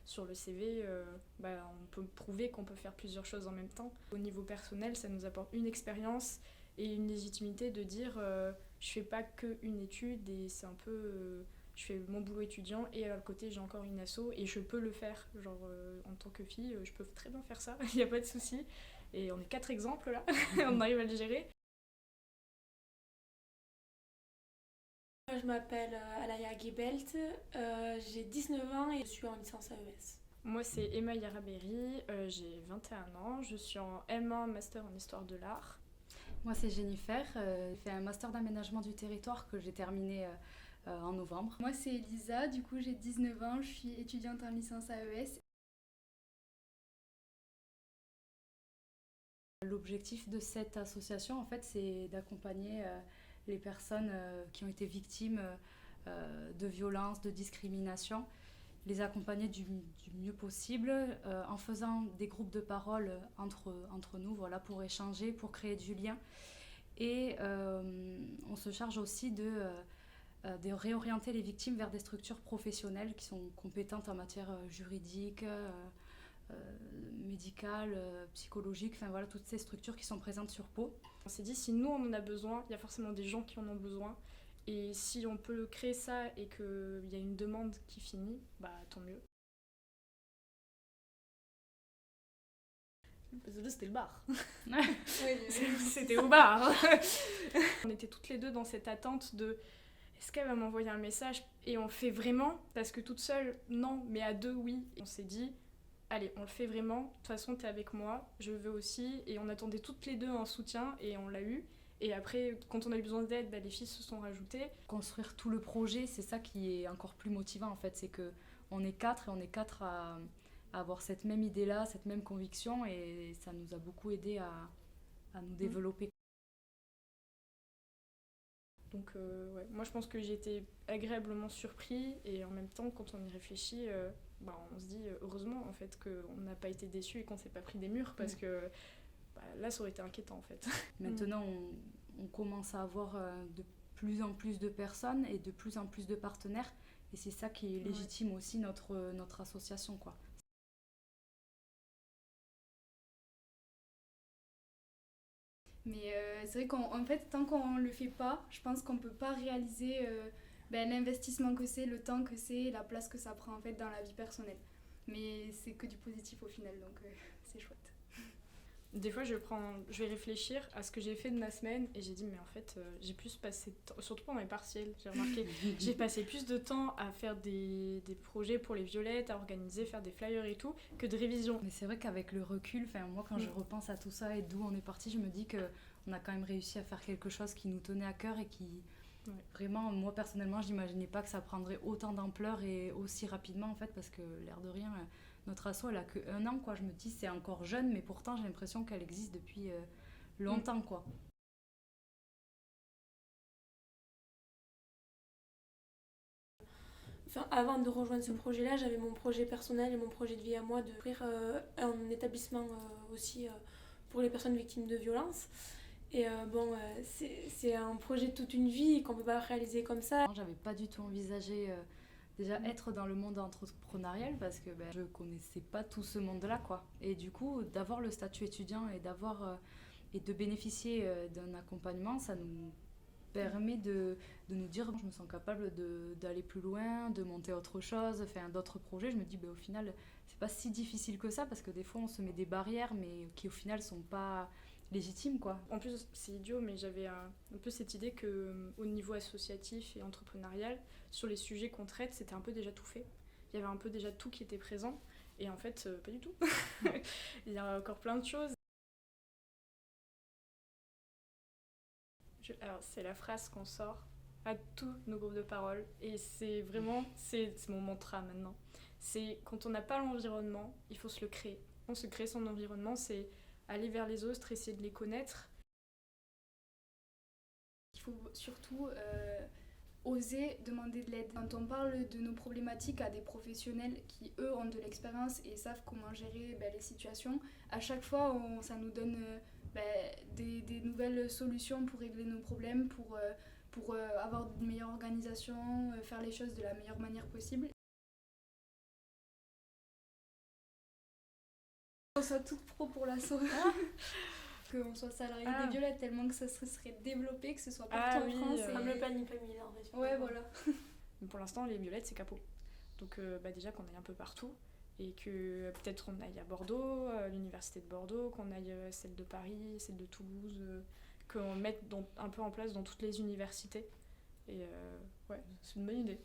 sur le CV, on peut prouver qu'on peut faire plusieurs choses en même temps. Au niveau personnel, ça nous apporte une expérience et une légitimité de dire je fais pas qu'une étude et c'est un peu je fais mon boulot étudiant et à côté j'ai encore une asso et je peux le faire. Genre en tant que fille, je peux très bien faire ça, il n'y a pas de souci. Et on est 4 exemples là, on arrive à le gérer. Je m'appelle Alaya Gebelt, j'ai 19 ans et je suis en licence AES. Moi c'est Emma Yaraberi, j'ai 21 ans, je suis en M1 Master en Histoire de l'Art. Moi, c'est Jennifer. J'ai fait un master d'aménagement du territoire que j'ai terminé en novembre. Moi, c'est Elisa, du coup, j'ai 19 ans, je suis étudiante en licence AES. L'objectif de cette association, en fait, c'est d'accompagner les personnes qui ont été victimes de violences, de discrimination, les accompagner du mieux possible en faisant des groupes de parole entre nous, voilà, pour échanger, pour créer du lien. Et on se charge aussi de réorienter les victimes vers des structures professionnelles qui sont compétentes en matière juridique, médicale, psychologique, enfin voilà, toutes ces structures qui sont présentes sur Pau. On s'est dit si nous on en a besoin, il y a forcément des gens qui en ont besoin. Et si on peut créer ça et qu'il y a une demande qui finit, tant mieux. C'était le bar. C'était au bar. On était toutes les deux dans cette attente de est-ce qu'elle va m'envoyer un message et on le fait vraiment parce que toute seule, non, mais à deux, oui. On s'est dit allez, on le fait vraiment. De toute façon, t'es avec moi, je veux aussi. Et on attendait toutes les deux un soutien et on l'a eu. Et après, quand on a eu besoin d'aide, les filles se sont rajoutées. Construire tout le projet, c'est ça qui est encore plus motivant en fait, c'est que on est quatre et on est quatre à avoir cette même idée-là, cette même conviction et ça nous a beaucoup aidé à nous développer. Donc ouais, moi je pense que j'ai été agréablement surpris et en même temps quand on y réfléchit, on se dit heureusement en fait qu'on n'a pas été déçus et qu'on s'est pas pris des murs parce que là ça aurait été inquiétant en fait. Maintenant on commence à avoir de plus en plus de personnes et de plus en plus de partenaires et c'est ça qui légitime aussi notre association quoi. Mais c'est vrai qu'en fait, tant qu'on le fait pas, je pense qu'on peut pas réaliser l'investissement que c'est, le temps que c'est, la place que ça prend en fait dans la vie personnelle. Mais c'est que du positif au final, donc c'est chouette. Des fois je vais réfléchir à ce que j'ai fait de ma semaine et j'ai dit mais en fait j'ai plus passé de temps, surtout pendant mes partiels, j'ai remarqué, j'ai passé plus de temps à faire des projets pour les violettes, à organiser, faire des flyers et tout, que de révision. Mais c'est vrai qu'avec le recul, moi quand je repense à tout ça et d'où on est parti, je me dis qu'on a quand même réussi à faire quelque chose qui nous tenait à cœur et qui vraiment, moi personnellement, je n'imaginais pas que ça prendrait autant d'ampleur et aussi rapidement en fait parce que l'air de rien, notre asso elle a que 1 an quoi, je me dis c'est encore jeune mais pourtant j'ai l'impression qu'elle existe depuis longtemps quoi. Enfin, avant de rejoindre ce projet-là, j'avais mon projet personnel et mon projet de vie à moi d'ouvrir un établissement aussi pour les personnes victimes de violences. Et c'est un projet de toute une vie qu'on ne peut pas réaliser comme ça. J'avais pas du tout envisagé déjà être dans le monde entrepreneurial parce que je connaissais pas tout ce monde-là quoi. Et du coup, d'avoir le statut étudiant et et de bénéficier d'un accompagnement, ça nous permet de nous dire je me sens capable d'aller plus loin, de monter autre chose, faire d'autres projets. Je me dis au final c'est pas si difficile que ça parce que des fois on se met des barrières mais qui au final sont pas légitimes quoi. En plus c'est idiot mais j'avais un peu cette idée que au niveau associatif et entrepreneurial sur les sujets qu'on traite c'était un peu déjà tout fait. Il y avait un peu déjà tout qui était présent et en fait pas du tout. Il y a encore plein de choses. Alors c'est la phrase qu'on sort à tous nos groupes de parole et c'est vraiment c'est mon mantra maintenant. C'est quand on n'a pas l'environnement, il faut se le créer. On se crée son environnement, c'est aller vers les autres, essayer de les connaître. Il faut surtout oser demander de l'aide. Quand on parle de nos problématiques à des professionnels qui, eux, ont de l'expérience et savent comment gérer les situations, à chaque fois, ça nous donne des nouvelles solutions pour régler nos problèmes, pour avoir une meilleure organisation, faire les choses de la meilleure manière possible. Qu'on soit toute pro pour l'asso. Qu'on soit salarié des Violettes, tellement que ça se serait développé, que ce soit partout en France. Comme le panier familial en fait. Ouais, voilà. Mais pour l'instant, les Violettes, c'est Capot. Donc déjà qu'on aille un peu partout et que peut-être on aille à Bordeaux, l'université de Bordeaux, qu'on aille celle de Paris, celle de Toulouse, qu'on mette un peu en place dans toutes les universités. Et ouais, c'est une bonne idée.